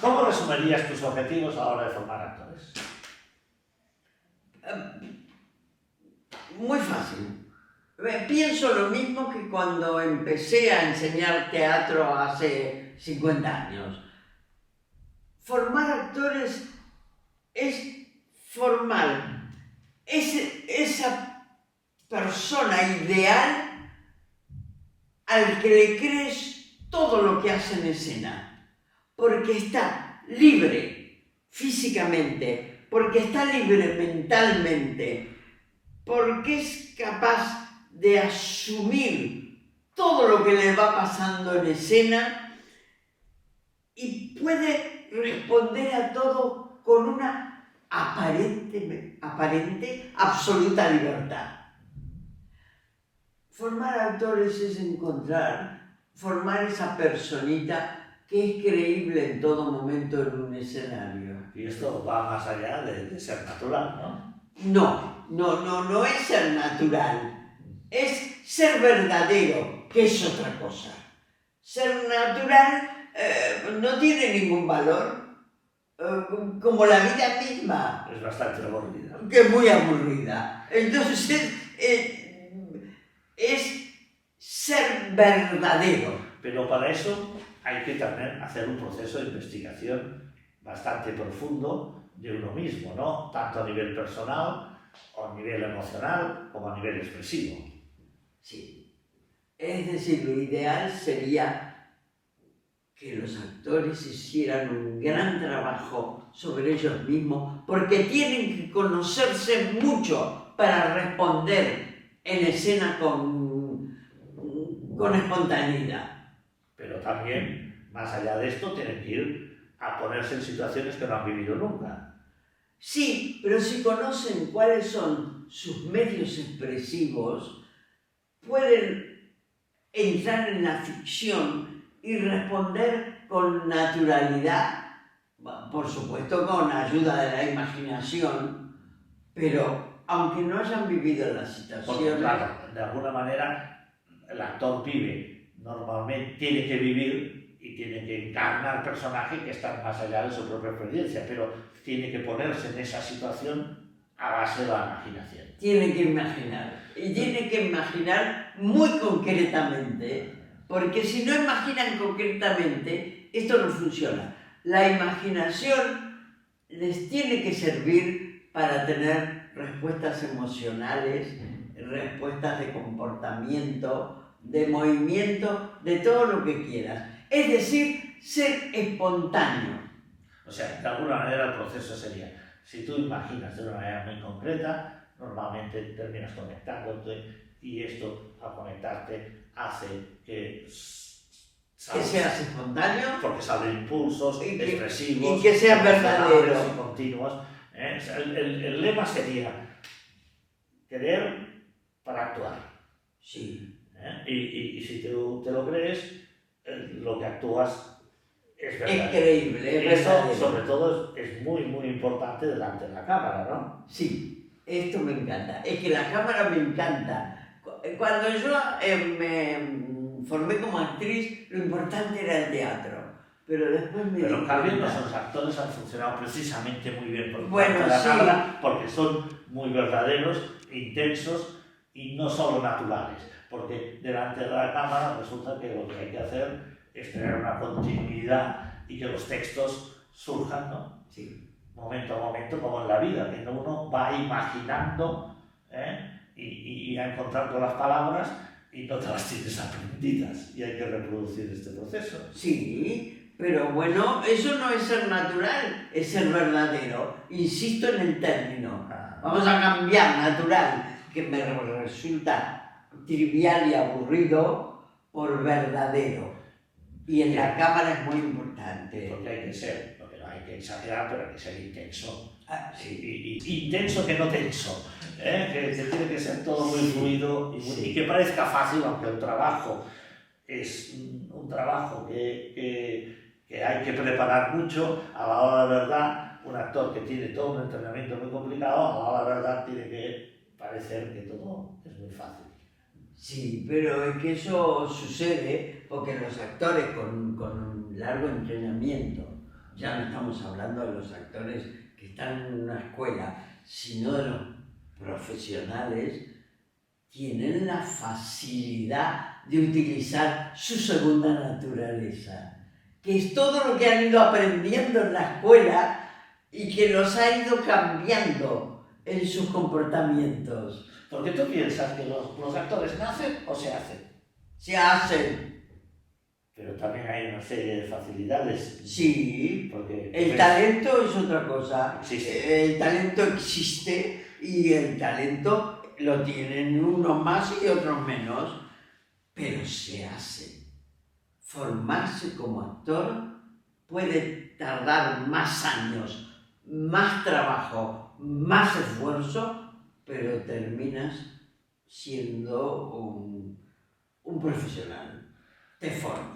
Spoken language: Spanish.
¿Cómo resumirías tus objetivos a la hora de formar actores? Muy fácil. Pienso lo mismo que cuando empecé a enseñar teatro hace 50 años. Formar actores es formar esa persona ideal al que le crees todo lo que hace en escena, porque está libre físicamente, porque está libre mentalmente, porque es capaz de asumir todo lo que le va pasando en escena y puede responder a todo con una aparente absoluta libertad. Formar actores es formar esa personita que es creíble en todo momento en un escenario. Y esto va más allá de ser natural, ¿no? No es ser natural, es ser verdadero, que es otra cosa. Ser natural no tiene ningún valor, como la vida misma. Es bastante aburrida. Que es muy aburrida. Entonces, es ser verdadero. Pero para eso hay que también hacer un proceso de investigación bastante profundo de uno mismo, ¿no? Tanto a nivel personal, o a nivel emocional, como a nivel expresivo. Sí. Es decir, lo ideal sería que los actores hicieran un gran trabajo sobre ellos mismos, porque tienen que conocerse mucho para responder en escena con espontaneidad. Pero también, más allá de esto, tienen que ir a ponerse en situaciones que no han vivido nunca. Sí, pero si conocen cuáles son sus medios expresivos, pueden entrar en la ficción y responder con naturalidad, por supuesto con ayuda de la imaginación, pero aunque no hayan vivido la situación... Porque, claro, de alguna manera el actor vive, normalmente tiene que vivir y tiene que encarnar personajes que están más allá de su propia experiencia, pero tiene que ponerse en esa situación a base de la imaginación. Tiene que imaginar, y tiene que imaginar muy concretamente, porque si no imaginan concretamente, esto no funciona. La imaginación les tiene que servir para tener respuestas emocionales, respuestas de comportamiento, de movimiento, de todo lo que quieras. Es decir, ser espontáneo. O sea, de alguna manera el proceso sería, si tú imaginas de una manera muy concreta, normalmente terminas conectándote y esto, al conectarte, hace que seas espontáneo, porque salen impulsos expresivos y que seas verdadero y continuos. El lema sería querer para actuar. Sí. Y si te lo crees, lo que actúas es verdad. Es creíble, es Eso, verdadero. sobre todo, es muy, muy importante delante de la cámara, ¿no? Sí, esto me encanta. Es que la cámara me encanta. Cuando yo me formé como actriz, lo importante era el teatro. Pero después me Pero en cambio nuestros actores han funcionado precisamente muy bien por bueno, delante de la sí. cámara, porque son muy verdaderos, intensos y no solo naturales. Porque delante de la cámara resulta que lo que hay que hacer es tener una continuidad y que los textos surjan, ¿no? Sí. Momento a momento, como en la vida, que uno va imaginando y encontrando las palabras y no te las tienes aprendidas y hay que reproducir este proceso. Sí, pero bueno, eso no es ser natural, es ser verdadero. Insisto en el término. Vamos a cambiar natural, que me resulta trivial y aburrido, por verdadero. Y en la cámara es muy importante. Porque hay que ser, porque no hay que exagerar, pero hay que ser intenso. Sí. Intenso que no tenso. Que tiene que ser todo muy fluido y que parezca fácil, aunque el trabajo es un trabajo que hay que preparar mucho. A la hora de verdad, un actor que tiene todo un entrenamiento muy complicado, a la hora de verdad tiene que parecer que todo es muy fácil. Sí, pero es que eso sucede porque los actores con un largo entrenamiento ya no estamos hablando de los actores que están en una escuela, sino de los profesionales, tienen la facilidad de utilizar su segunda naturaleza, que es todo lo que han ido aprendiendo en la escuela y que los ha ido cambiando en sus comportamientos. Porque tú piensas que los actores nacen o se hacen. Se hacen. Pero también hay una serie de facilidades. Sí, porque el talento es otra cosa. Existe. El talento existe y el talento lo tienen unos más y otros menos, pero se hace. Formarse como actor puede tardar más años, más trabajo, más esfuerzo, pero terminas siendo un profesional. Te formas.